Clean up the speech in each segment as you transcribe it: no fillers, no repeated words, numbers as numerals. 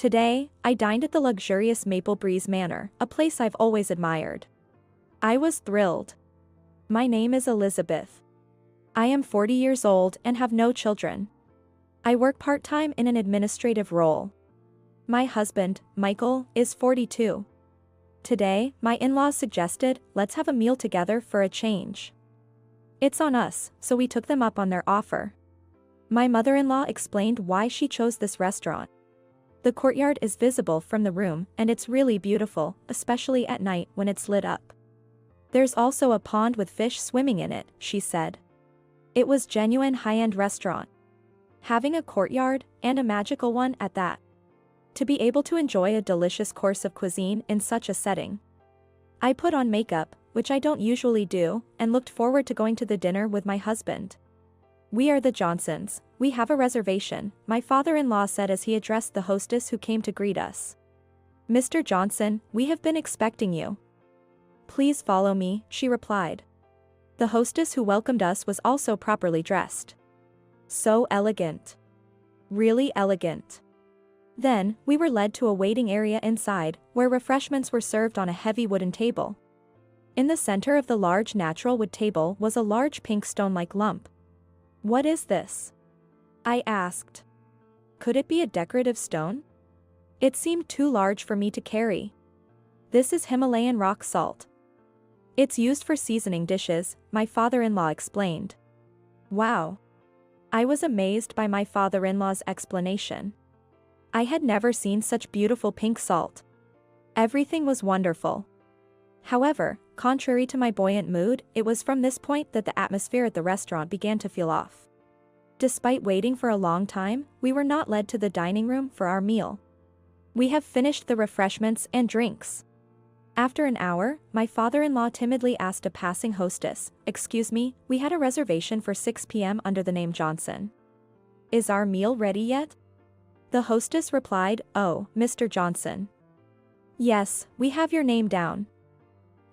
Today, I dined at the luxurious Maple Breeze Manor, a place I've always admired. I was thrilled. My name is Elizabeth. I am 40 years old and have no children. I work part-time in an administrative role. My husband, Michael, is 42. Today, my in-laws suggested, let's have a meal together for a change. It's on us, so we took them up on their offer. My mother-in-law explained why she chose this restaurant. The courtyard is visible from the room and it's really beautiful, especially at night when it's lit up. There's also a pond with fish swimming in it, she said. It was genuine high-end restaurant. Having a courtyard, and a magical one at that. To be able to enjoy a delicious course of cuisine in such a setting. I put on makeup, which I don't usually do, and looked forward to going to the dinner with my husband. We are the Johnsons, we have a reservation, my father-in-law said as he addressed the hostess who came to greet us. Mr. Johnson, we have been expecting you. Please follow me, she replied. The hostess who welcomed us was also properly dressed. So elegant. Really elegant. Then, we were led to a waiting area inside, where refreshments were served on a heavy wooden table. In the center of the large natural wood table was a large pink stone-like lump. What is this? I asked. Could it be a decorative stone? It seemed too large for me to carry. This is Himalayan rock salt. It's used for seasoning dishes, my father-in-law explained. Wow. I was amazed by my father-in-law's explanation. I had never seen such beautiful pink salt. Everything was wonderful. However, contrary to my buoyant mood, it was from this point that the atmosphere at the restaurant began to feel off. Despite waiting for a long time, we were not led to the dining room for our meal. We have finished the refreshments and drinks. After an hour, my father-in-law timidly asked a passing hostess, "Excuse me, we had a reservation for 6 p.m. under the name Johnson. Is our meal ready yet?" The hostess replied, "Oh, Mr. Johnson. Yes, we have your name down.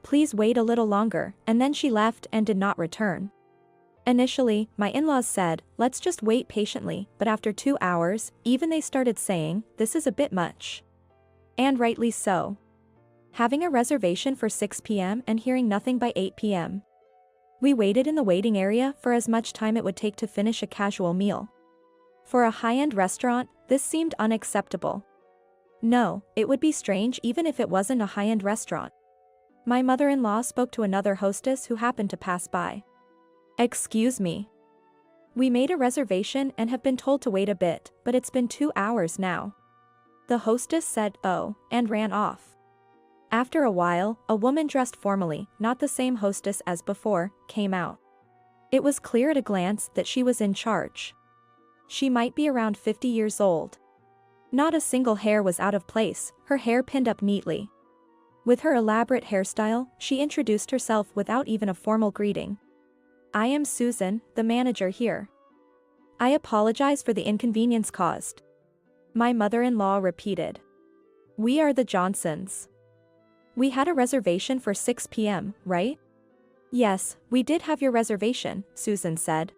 Please wait a little longer," and then she left and did not return. Initially, my in-laws said, "Let's just wait patiently," but after 2 hours, even they started saying, "This is a bit much." And rightly so. Having a reservation for 6 p.m. and hearing nothing by 8 p.m. We waited in the waiting area for as much time it would take to finish a casual meal. For a high-end restaurant, this seemed unacceptable. No, it would be strange even if it wasn't a high-end restaurant. My mother-in-law spoke to another hostess who happened to pass by. "Excuse me. We made a reservation and have been told to wait a bit, but it's been 2 hours now." The hostess said, "Oh," and ran off. After a while, a woman dressed formally, not the same hostess as before, came out. It was clear at a glance that she was in charge. She might be around 50 years old. Not a single hair was out of place, her hair pinned up neatly. With her elaborate hairstyle, she introduced herself without even a formal greeting. "I am Susan, the manager here. I apologize for the inconvenience caused." My mother-in-law repeated. "We are the Johnsons. We had a reservation for 6 p.m., right?" "Yes, we did have your reservation," Susan said.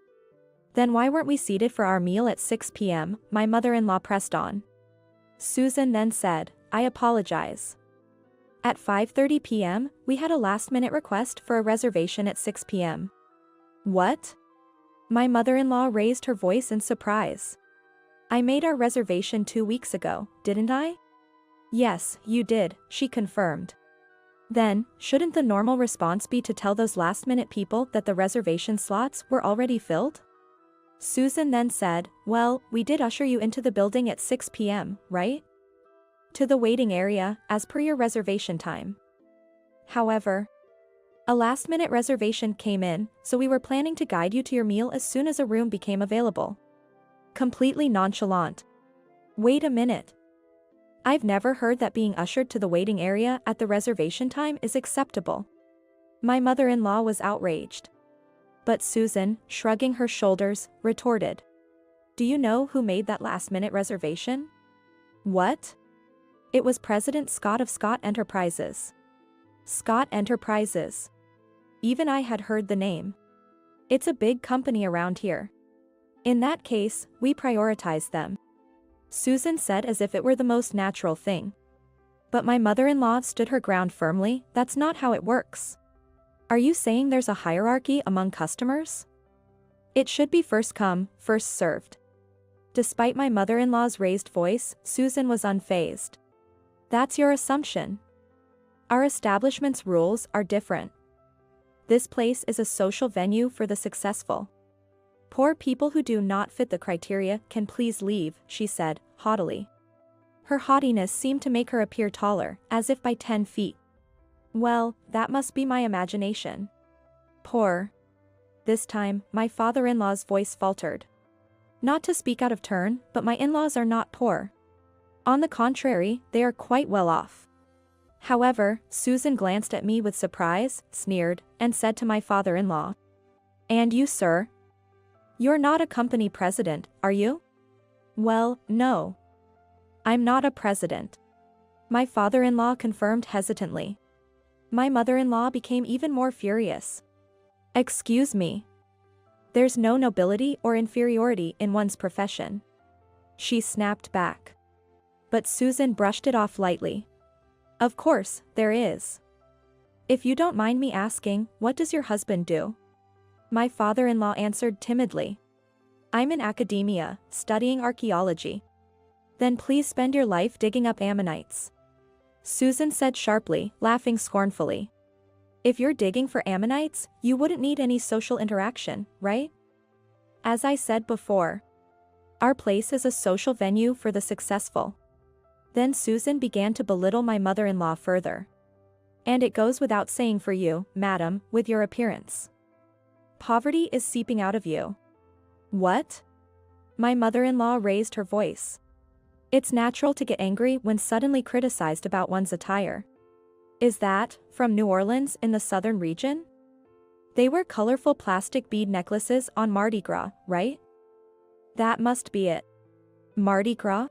"Then why weren't we seated for our meal at 6 p.m., my mother-in-law pressed on. Susan then said, "I apologize. At 5:30 p.m., we had a last-minute request for a reservation at 6 p.m. "What?" My mother-in-law raised her voice in surprise. "I made our reservation 2 weeks ago, didn't I?" "Yes, you did," she confirmed. "Then, shouldn't the normal response be to tell those last-minute people that the reservation slots were already filled?" Susan then said, "Well, we did usher you into the building at 6 p.m., right? To the waiting area, as per your reservation time. However, a last-minute reservation came in, so we were planning to guide you to your meal as soon as a room became available." Completely nonchalant. Wait a minute. I've never heard that being ushered to the waiting area at the reservation time is acceptable. My mother-in-law was outraged. But Susan, shrugging her shoulders, retorted. "Do you know who made that last-minute reservation?" "What?" "It was President Scott of Scott Enterprises." Scott Enterprises. Even I had heard the name. It's a big company around here. In that case, we prioritize them. Susan said as if it were the most natural thing. But my mother-in-law stood her ground firmly. That's not how it works. Are you saying there's a hierarchy among customers? It should be first come, first served. Despite my mother-in-law's raised voice, Susan was unfazed. That's your assumption. Our establishment's rules are different. This place is a social venue for the successful. Poor people who do not fit the criteria can please leave, she said, haughtily. Her haughtiness seemed to make her appear taller, as if by 10 feet. Well, that must be my imagination. Poor. This time, my father-in-law's voice faltered. Not to speak out of turn, but my in-laws are not poor. On the contrary, they are quite well off. However, Susan glanced at me with surprise, sneered, and said to my father-in-law, "And you, sir? You're not a company president, are you?" "Well, no. I'm not a president," my father-in-law confirmed hesitantly. My mother-in-law became even more furious. "Excuse me. There's no nobility or inferiority in one's profession," she snapped back. But Susan brushed it off lightly. "Of course, there is. If you don't mind me asking, what does your husband do?" My father-in-law answered timidly. "I'm in academia, studying archaeology." "Then please spend your life digging up ammonites," Susan said sharply, laughing scornfully. "If you're digging for ammonites, you wouldn't need any social interaction, right? As I said before, our place is a social venue for the successful." Then Susan began to belittle my mother-in-law further. "And it goes without saying for you, madam, with your appearance. Poverty is seeping out of you." "What?" My mother-in-law raised her voice. "It's natural to get angry when suddenly criticized about one's attire. Is that from New Orleans in the southern region? They wear colorful plastic bead necklaces on Mardi Gras, right?" "That must be it." "Mardi Gras?"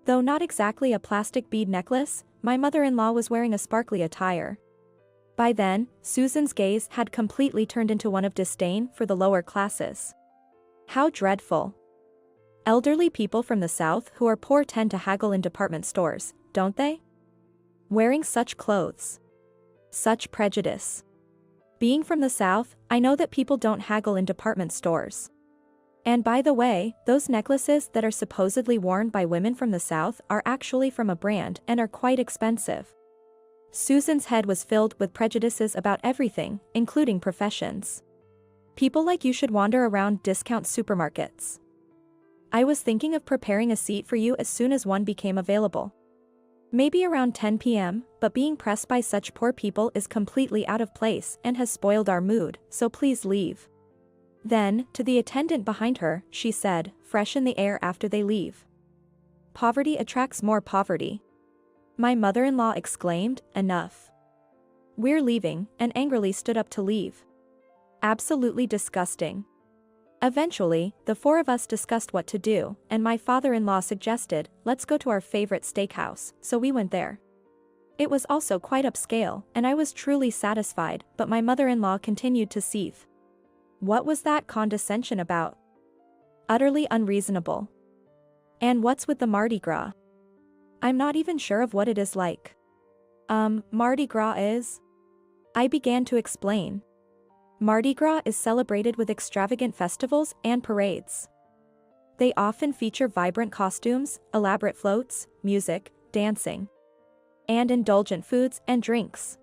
Though not exactly a plastic bead necklace, my mother-in-law was wearing a sparkly attire. By then, Susan's gaze had completely turned into one of disdain for the lower classes. "How dreadful. Elderly people from the South who are poor tend to haggle in department stores, don't they? Wearing such clothes. Such prejudice. Being from the South, I know that people don't haggle in department stores. And by the way, those necklaces that are supposedly worn by women from the South are actually from a brand and are quite expensive." Susan's head was filled with prejudices about everything, including professions. "People like you should wander around discount supermarkets. I was thinking of preparing a seat for you as soon as one became available. Maybe around 10 p.m., but being pressed by such poor people is completely out of place and has spoiled our mood, so please leave." Then, to the attendant behind her, she said, "Freshen the air after they leave. Poverty attracts more poverty." My mother-in-law exclaimed, "Enough. We're leaving," and angrily stood up to leave. Absolutely disgusting. Eventually, the four of us discussed what to do, and my father-in-law suggested, "Let's go to our favorite steakhouse," so we went there. It was also quite upscale, and I was truly satisfied, but my mother-in-law continued to seethe. What was that condescension about? Utterly unreasonable. And what's with the Mardi Gras? I'm not even sure of what it is like. Mardi Gras is? I began to explain. Mardi Gras is celebrated with extravagant festivals and parades. They often feature vibrant costumes, elaborate floats, music, dancing, and indulgent foods and drinks.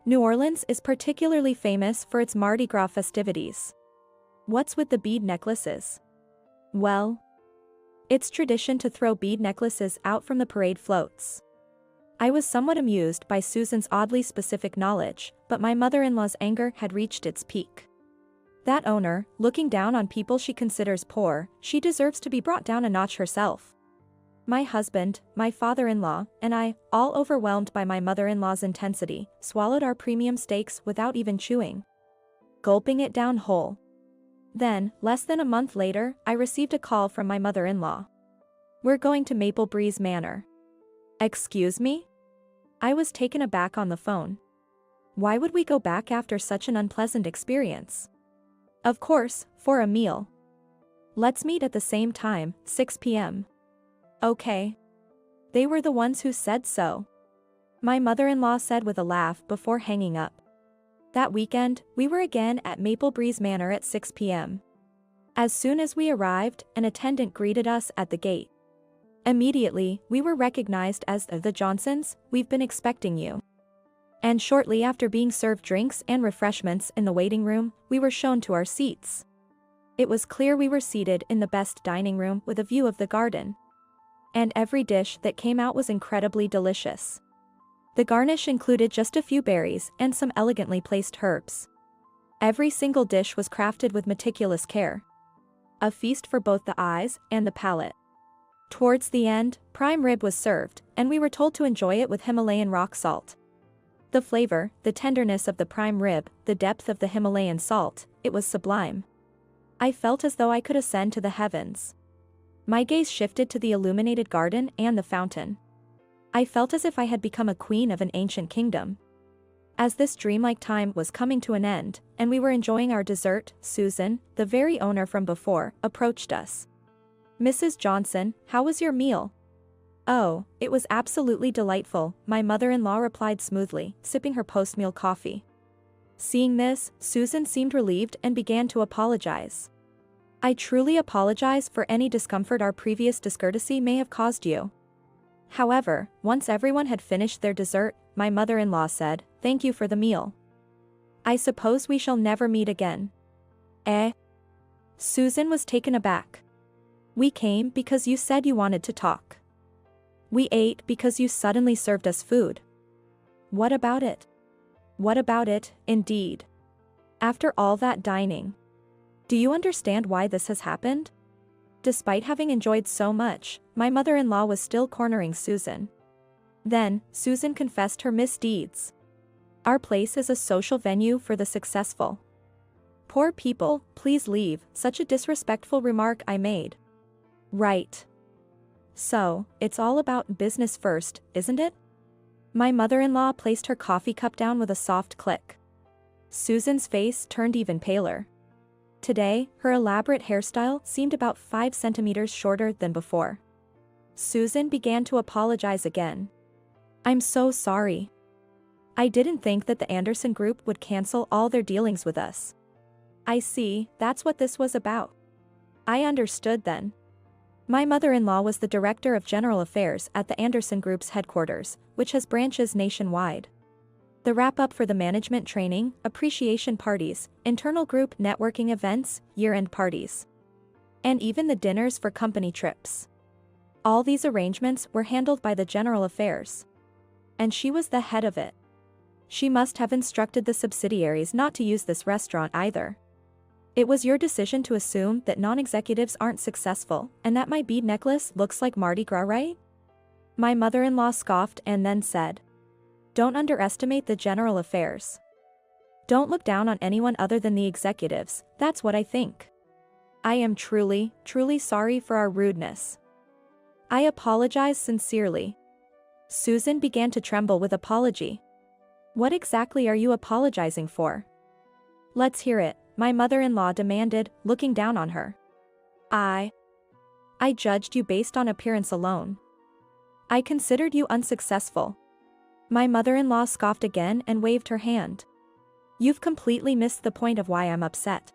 New Orleans is particularly famous for its Mardi Gras festivities. What's with the bead necklaces? Well, it's tradition to throw bead necklaces out from the parade floats. I was somewhat amused by Susan's oddly specific knowledge, but my mother-in-law's anger had reached its peak. That owner, looking down on people she considers poor, she deserves to be brought down a notch herself. My husband, my father-in-law, and I, all overwhelmed by my mother-in-law's intensity, swallowed our premium steaks without even chewing, gulping it down whole. Then, less than a month later, I received a call from my mother-in-law. "We're going to Maple Breeze Manor." Excuse me? I was taken aback on the phone. Why would we go back after such an unpleasant experience? Of course, for a meal. Let's meet at the same time, 6 p.m. Okay. They were the ones who said so. My mother-in-law said with a laugh before hanging up. That weekend, we were again at Maple Breeze Manor at 6 p.m. As soon as we arrived, an attendant greeted us at the gate. Immediately, we were recognized as the Johnsons. We've been expecting you. And shortly after being served drinks and refreshments in the waiting room, we were shown to our seats. It was clear we were seated in the best dining room with a view of the garden. And every dish that came out was incredibly delicious. The garnish included just a few berries and some elegantly placed herbs. Every single dish was crafted with meticulous care. A feast for both the eyes and the palate. Towards the end, prime rib was served, and we were told to enjoy it with Himalayan rock salt. The flavor, the tenderness of the prime rib, the depth of the Himalayan salt, it was sublime. I felt as though I could ascend to the heavens. My gaze shifted to the illuminated garden and the fountain. I felt as if I had become a queen of an ancient kingdom. As this dreamlike time was coming to an end, and we were enjoying our dessert, Susan, the very owner from before, approached us. "Mrs. Johnson, how was your meal?" "Oh, it was absolutely delightful," my mother-in-law replied smoothly, sipping her post-meal coffee. Seeing this, Susan seemed relieved and began to apologize. "I truly apologize for any discomfort our previous discourtesy may have caused you." However, once everyone had finished their dessert, my mother-in-law said, "Thank you for the meal. I suppose we shall never meet again." "Eh?" Susan was taken aback. "We came because you said you wanted to talk. We ate because you suddenly served us food." "What about it?" "What about it, indeed? After all that dining. Do you understand why this has happened?" Despite having enjoyed so much, my mother-in-law was still cornering Susan. Then, Susan confessed her misdeeds. "Our place is a social venue for the successful. Poor people, please leave," such a disrespectful remark I made. "Right. So, it's all about business first, isn't it?" My mother-in-law placed her coffee cup down with a soft click. Susan's face turned even paler. Today, her elaborate hairstyle seemed about 5 centimeters shorter than before. Susan began to apologize again. "I'm so sorry. I didn't think that the Anderson Group would cancel all their dealings with us." "I see, that's what this was about. I understood then." My mother-in-law was the Director of General Affairs at the Anderson Group's headquarters, which has branches nationwide. The wrap-up for the management training, appreciation parties, internal group networking events, year-end parties. And even the dinners for company trips. All these arrangements were handled by the General Affairs. And she was the head of it. She must have instructed the subsidiaries not to use this restaurant either. "It was your decision to assume that non-executives aren't successful, and that my bead necklace looks like Mardi Gras, right?" My mother-in-law scoffed and then said, "Don't underestimate the General Affairs. Don't look down on anyone other than the executives, that's what I think. I am truly, truly sorry for our rudeness. I apologize sincerely." Susan began to tremble with apology. "What exactly are you apologizing for?" "Let's hear it," my mother-in-law demanded, looking down on her. I judged you based on appearance alone. I considered you unsuccessful." My mother-in-law scoffed again and waved her hand. "You've completely missed the point of why I'm upset."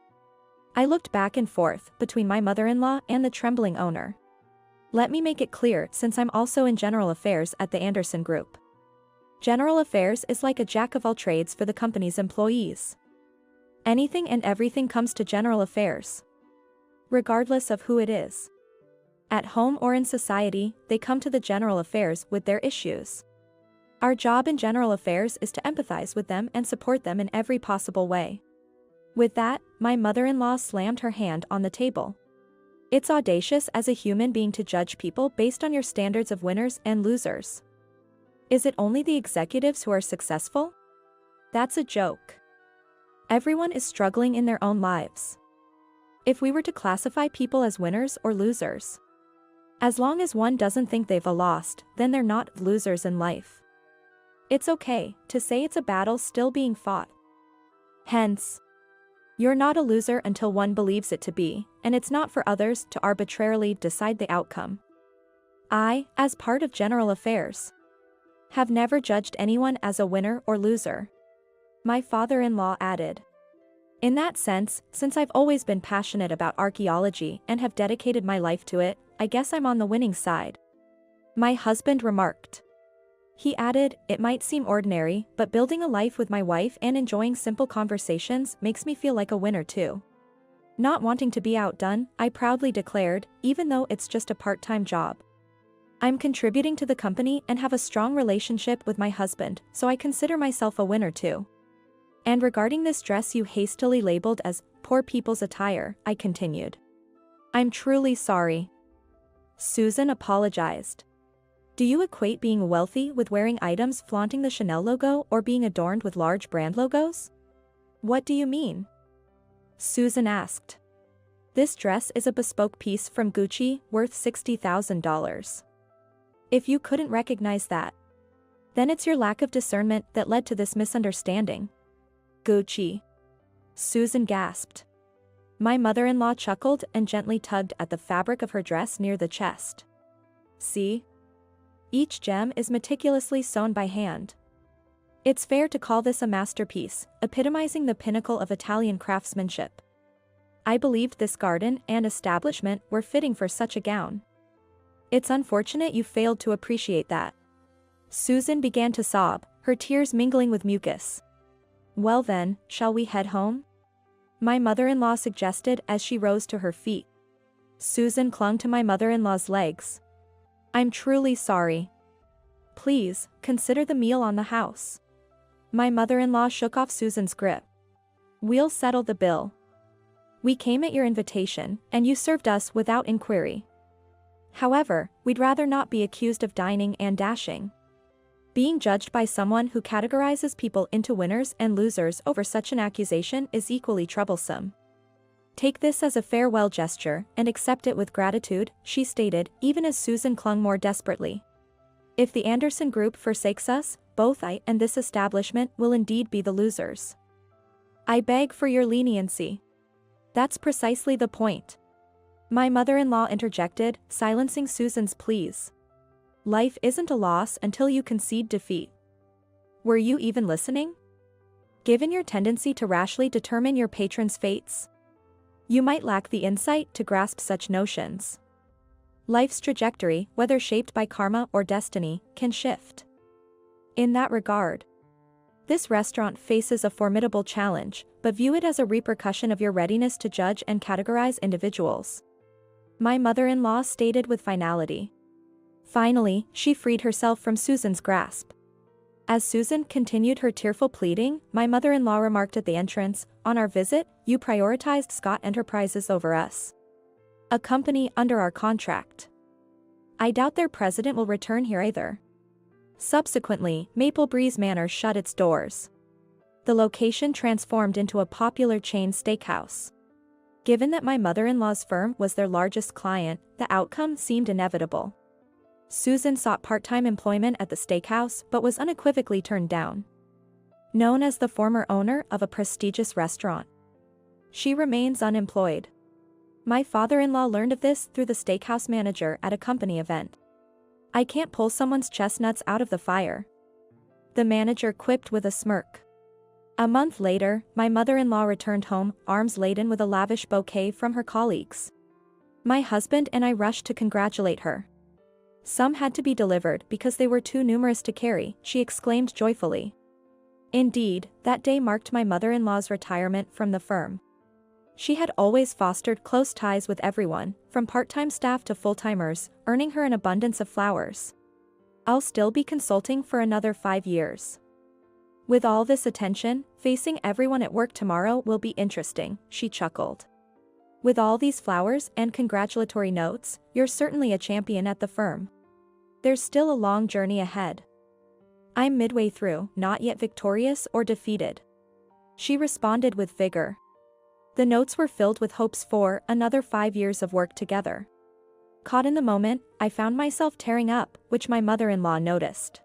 I looked back and forth between my mother-in-law and the trembling owner. Let me make it clear, since I'm also in General Affairs at the Anderson Group. General Affairs is like a jack of all trades for the company's employees. Anything and everything comes to General Affairs. Regardless of who it is. At home or in society, they come to the General Affairs with their issues. Our job in General Affairs is to empathize with them and support them in every possible way. With that, my mother-in-law slammed her hand on the table. "It's audacious as a human being to judge people based on your standards of winners and losers. Is it only the executives who are successful? That's a joke. Everyone is struggling in their own lives. If we were to classify people as winners or losers, as long as one doesn't think they've lost, then they're not losers in life. It's okay to say it's a battle still being fought. Hence, you're not a loser until one believes it to be, and it's not for others to arbitrarily decide the outcome. I, as part of general affairs, have never judged anyone as a winner or loser. My father-in-law added. In that sense, since I've always been passionate about archaeology and have dedicated my life to it, I guess I'm on the winning side. My husband remarked. He added, it might seem ordinary, but building a life with my wife and enjoying simple conversations makes me feel like a winner too. Not wanting to be outdone, I proudly declared, even though it's just a part-time job. I'm contributing to the company and have a strong relationship with my husband, so I consider myself a winner too. And regarding this dress you hastily labeled as poor people's attire, I continued. I'm truly sorry. Susan apologized. Do you equate being wealthy with wearing items flaunting the Chanel logo or being adorned with large brand logos? What do you mean? Susan asked. This dress is a bespoke piece from Gucci, worth $60,000. If you couldn't recognize that, then it's your lack of discernment that led to this misunderstanding. Gucci. Susan gasped. My mother-in-law chuckled and gently tugged at the fabric of her dress near the chest. See? Each gem is meticulously sewn by hand. It's fair to call this a masterpiece, epitomizing the pinnacle of Italian craftsmanship. I believed this garden and establishment were fitting for such a gown. It's unfortunate you failed to appreciate that. Susan began to sob, her tears mingling with mucus. Well then, shall we head home? My mother-in-law suggested as she rose to her feet. Susan clung to my mother-in-law's legs. I'm truly sorry. Please, consider the meal on the house. My mother-in-law shook off Susan's grip. We'll settle the bill. We came at your invitation, and you served us without inquiry. However, we'd rather not be accused of dining and dashing. Being judged by someone who categorizes people into winners and losers over such an accusation is equally troublesome. Take this as a farewell gesture and accept it with gratitude, she stated, even as Susan clung more desperately. If the Anderson group forsakes us, both I and this establishment will indeed be the losers. I beg for your leniency. That's precisely the point. My mother-in-law interjected, silencing Susan's pleas. Life isn't a loss until you concede defeat. Were you even listening? Given your tendency to rashly determine your patron's fates, you might lack the insight to grasp such notions. Life's trajectory, whether shaped by karma or destiny, can shift. In that regard, this restaurant faces a formidable challenge, but view it as a repercussion of your readiness to judge and categorize individuals. My mother-in-law stated with finality. Finally, she freed herself from Susan's grasp. As Susan continued her tearful pleading, my mother-in-law remarked at the entrance, on our visit, you prioritized Scott Enterprises over us. A company under our contract. I doubt their president will return here either. Subsequently, Maple Breeze Manor shut its doors. The location transformed into a popular chain steakhouse. Given that my mother-in-law's firm was their largest client, the outcome seemed inevitable. Susan sought part-time employment at the steakhouse but was unequivocally turned down. Known as the former owner of a prestigious restaurant, she remains unemployed. My father-in-law learned of this through the steakhouse manager at a company event. I can't pull someone's chestnuts out of the fire, the manager quipped with a smirk. A month later, my mother-in-law returned home, arms laden with a lavish bouquet from her colleagues. My husband and I rushed to congratulate her. Some had to be delivered because they were too numerous to carry, she exclaimed joyfully. Indeed, that day marked my mother-in-law's retirement from the firm. She had always fostered close ties with everyone, from part-time staff to full-timers, earning her an abundance of flowers. I'll still be consulting for another 5 years. With all this attention, facing everyone at work tomorrow will be interesting, she chuckled. With all these flowers and congratulatory notes, you're certainly a champion at the firm. There's still a long journey ahead. I'm midway through, not yet victorious or defeated. She responded with vigor. The notes were filled with hopes for another 5 years of work together. Caught in the moment, I found myself tearing up, which my mother-in-law noticed.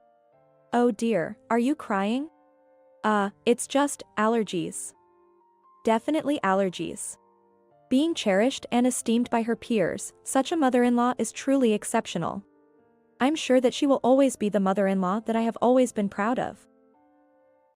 Oh dear, are you crying? It's just allergies. Definitely allergies. Being cherished and esteemed by her peers, such a mother-in-law is truly exceptional. I'm sure that she will always be the mother-in-law that I have always been proud of.